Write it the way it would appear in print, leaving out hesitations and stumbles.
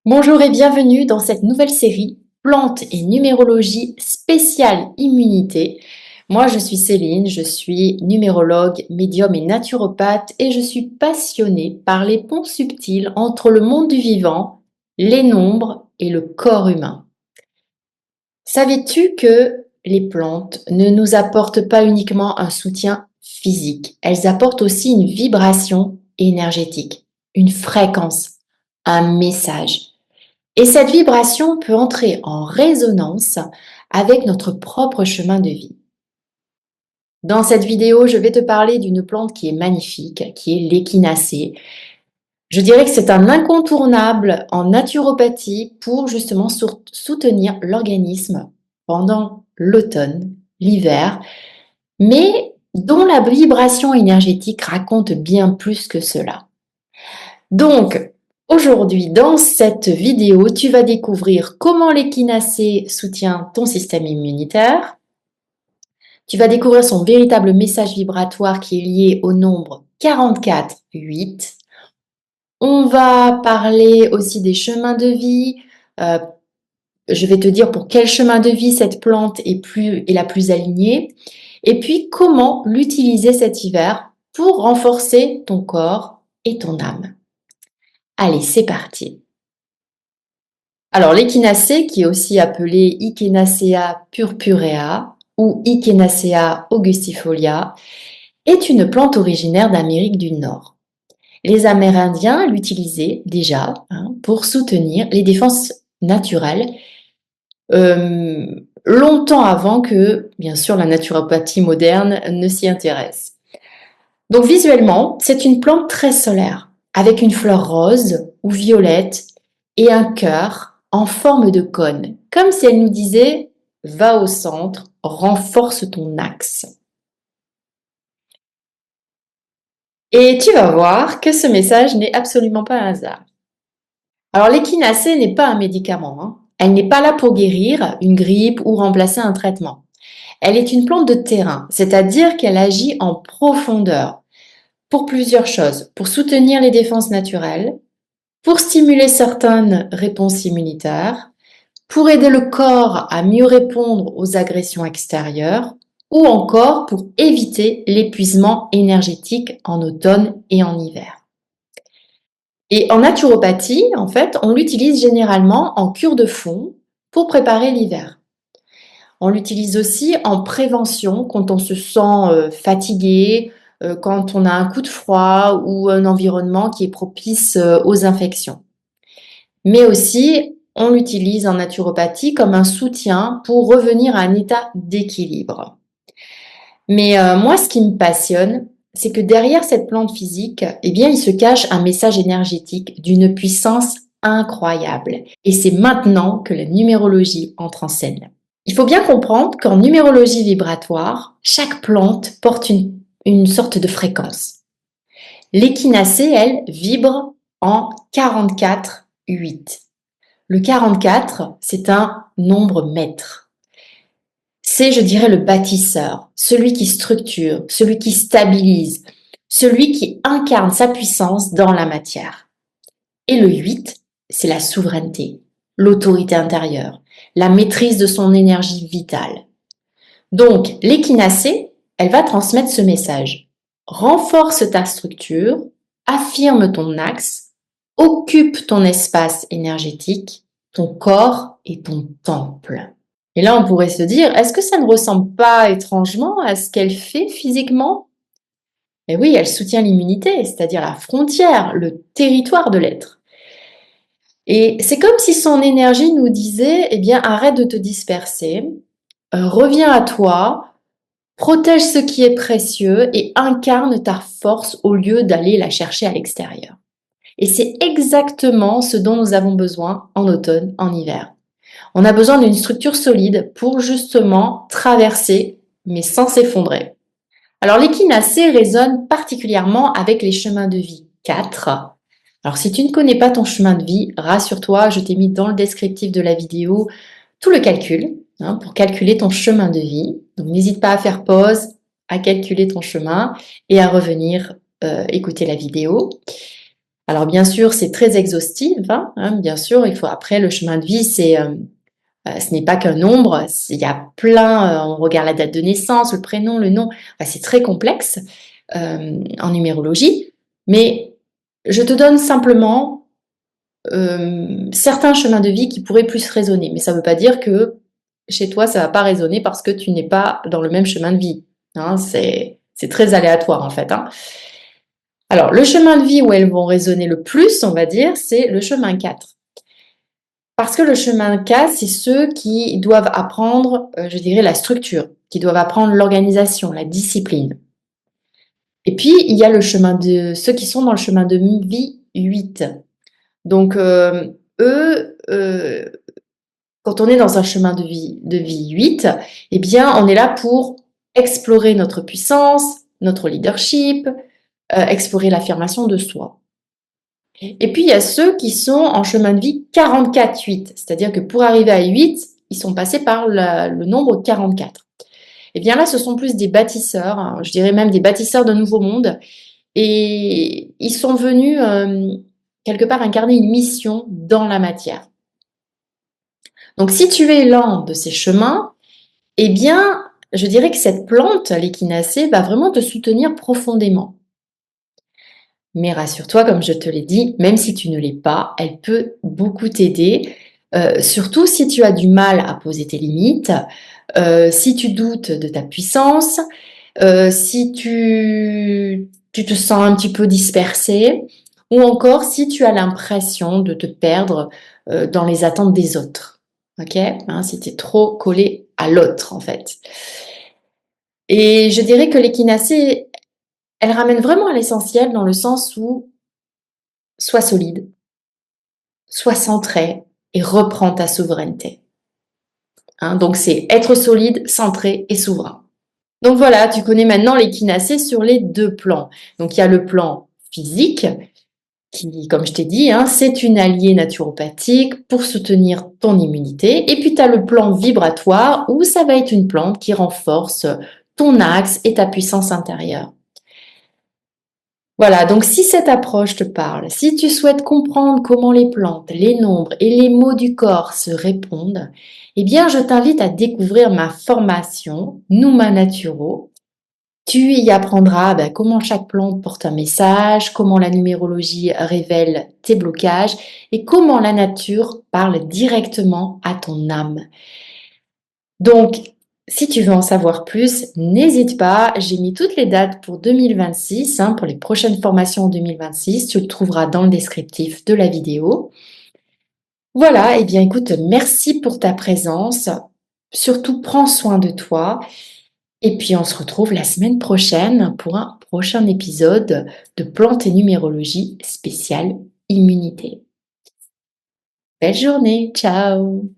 Bonjour et bienvenue dans cette nouvelle série Plantes et numérologie spéciale immunité. Moi, je suis Céline, je suis numérologue, médium et naturopathe et je suis passionnée par les ponts subtils entre le monde du vivant, les nombres et le corps humain. Savais-tu que les plantes ne nous apportent pas uniquement un soutien physique, elles apportent aussi une vibration énergétique, une fréquence, un message. Et cette vibration peut entrer en résonance avec notre propre chemin de vie. Dans cette vidéo, je vais te parler d'une plante qui est magnifique, qui est l'échinacée. Je dirais que c'est un incontournable en naturopathie pour justement soutenir l'organisme pendant l'automne, l'hiver, mais dont la vibration énergétique raconte bien plus que cela. Donc, aujourd'hui, dans cette vidéo, tu vas découvrir comment l'échinacée soutient ton système immunitaire. Tu vas découvrir son véritable message vibratoire qui est lié au nombre 44-8. On va parler aussi des chemins de vie. Euh, je vais te dire pour quel chemin de vie cette plante est la plus alignée. Et puis, comment l'utiliser cet hiver pour renforcer ton corps et ton âme. Allez, c'est parti. Alors, l'échinacée, qui est aussi appelée Echinacea purpurea ou Echinacea augustifolia, est une plante originaire d'Amérique du Nord. Les Amérindiens l'utilisaient déjà pour soutenir les défenses naturelles, longtemps avant que, bien sûr, la naturopathie moderne ne s'y intéresse. Donc, visuellement, c'est une plante très solaire, avec une fleur rose ou violette et un cœur en forme de cône, comme si elle nous disait « Va au centre, renforce ton axe ». Et tu vas voir que ce message n'est absolument pas un hasard. Alors l'échinacée n'est pas un médicament, Elle n'est pas là pour guérir une grippe ou remplacer un traitement. Elle est une plante de terrain, c'est-à-dire qu'elle agit en profondeur pour plusieurs choses, pour soutenir les défenses naturelles, pour stimuler certaines réponses immunitaires, pour aider le corps à mieux répondre aux agressions extérieures ou encore pour éviter l'épuisement énergétique en automne et en hiver. Et en naturopathie, en fait, on l'utilise généralement en cure de fond pour préparer l'hiver. On l'utilise aussi en prévention quand on se sent fatigué, quand on a un coup de froid ou un environnement qui est propice aux infections. Mais aussi, on l'utilise en naturopathie comme un soutien pour revenir à un état d'équilibre. Mais moi, ce qui me passionne, c'est que derrière cette plante physique, eh bien, il se cache un message énergétique d'une puissance incroyable. Et c'est maintenant que la numérologie entre en scène. Il faut bien comprendre qu'en numérologie vibratoire, chaque plante porte une sorte de fréquence. L'échinacée, elle, vibre en 44-8. Le 44, c'est un nombre maître. C'est, je dirais, le bâtisseur, celui qui structure, celui qui stabilise, celui qui incarne sa puissance dans la matière. Et le 8, c'est la souveraineté, l'autorité intérieure, la maîtrise de son énergie vitale. Donc, l'échinacée, elle va transmettre ce message. Renforce ta structure, affirme ton axe, occupe ton espace énergétique, ton corps et ton temple. Et là, on pourrait se dire, est-ce que ça ne ressemble pas étrangement à ce qu'elle fait physiquement? Eh oui, elle soutient l'immunité, c'est-à-dire la frontière, le territoire de l'être. Et c'est comme si son énergie nous disait, eh bien, arrête de te disperser, reviens à toi, protège ce qui est précieux et incarne ta force au lieu d'aller la chercher à l'extérieur. Et c'est exactement ce dont nous avons besoin en automne, en hiver. On a besoin d'une structure solide pour justement traverser, mais sans s'effondrer. Alors l'échinacée résonne particulièrement avec les chemins de vie 4. Alors si tu ne connais pas ton chemin de vie, rassure-toi, je t'ai mis dans le descriptif de la vidéo tout le calcul pour calculer ton chemin de vie. Donc n'hésite pas à faire pause, à calculer ton chemin et à revenir écouter la vidéo. Alors bien sûr, c'est très exhaustif, hein, bien sûr, il faut après le chemin de vie, ce n'est pas qu'un nombre, il y a plein, on regarde la date de naissance, le prénom, le nom, enfin, c'est très complexe en numérologie, mais je te donne simplement certains chemins de vie qui pourraient plus résonner. Mais ça ne veut pas dire que chez toi, ça ne va pas résonner parce que tu n'es pas dans le même chemin de vie. Hein, c'est très aléatoire en fait. Hein. Alors, le chemin de vie où elles vont résonner le plus, on va dire, c'est le chemin 4. Parce que le chemin 4, c'est ceux qui doivent apprendre, je dirais, la structure, qui doivent apprendre l'organisation, la discipline. Et puis, il y a le chemin de ceux qui sont dans le chemin de vie 8. Donc, eux, quand on est dans un chemin de vie 8, eh bien, on est là pour explorer notre puissance, notre leadership, explorer l'affirmation de soi. Et puis, il y a ceux qui sont en chemin de vie 44-8, c'est-à-dire que pour arriver à 8, ils sont passés par le nombre 44. Et bien là, ce sont plus des bâtisseurs, hein, je dirais même des bâtisseurs d'un nouveau monde, et ils sont venus quelque part incarner une mission dans la matière. Donc, si tu es l'un de ces chemins, eh bien, je dirais que cette plante, l'échinacée, va vraiment te soutenir profondément. Mais rassure-toi, comme je te l'ai dit, même si tu ne l'es pas, elle peut beaucoup t'aider, surtout si tu as du mal à poser tes limites, si tu doutes de ta puissance, si tu te sens un petit peu dispersé, ou encore si tu as l'impression de te perdre dans les attentes des autres. Ok? Hein, si tu es trop collé à l'autre, en fait. Et je dirais que l'échinacée, elle ramène vraiment à l'essentiel dans le sens où sois solide, sois centré et reprends ta souveraineté. Hein, donc c'est être solide, centré et souverain. Donc voilà, tu connais maintenant l'échinacée sur les deux plans. Donc il y a le plan physique qui, comme je t'ai dit, hein, c'est une alliée naturopathique pour soutenir ton immunité. Et puis tu as le plan vibratoire où ça va être une plante qui renforce ton axe et ta puissance intérieure. Voilà, donc si cette approche te parle, si tu souhaites comprendre comment les plantes, les nombres et les mots du corps se répondent, eh bien je t'invite à découvrir ma formation Nouma Naturo. Tu y apprendras comment chaque plante porte un message, comment la numérologie révèle tes blocages et comment la nature parle directement à ton âme. Donc, si tu veux en savoir plus, n'hésite pas, j'ai mis toutes les dates pour 2026, hein, pour les prochaines formations en 2026, tu le trouveras dans le descriptif de la vidéo. Voilà, et bien écoute, merci pour ta présence, surtout prends soin de toi, et puis on se retrouve la semaine prochaine pour un prochain épisode de Plantes et Numérologie spéciale immunité. Belle journée, ciao!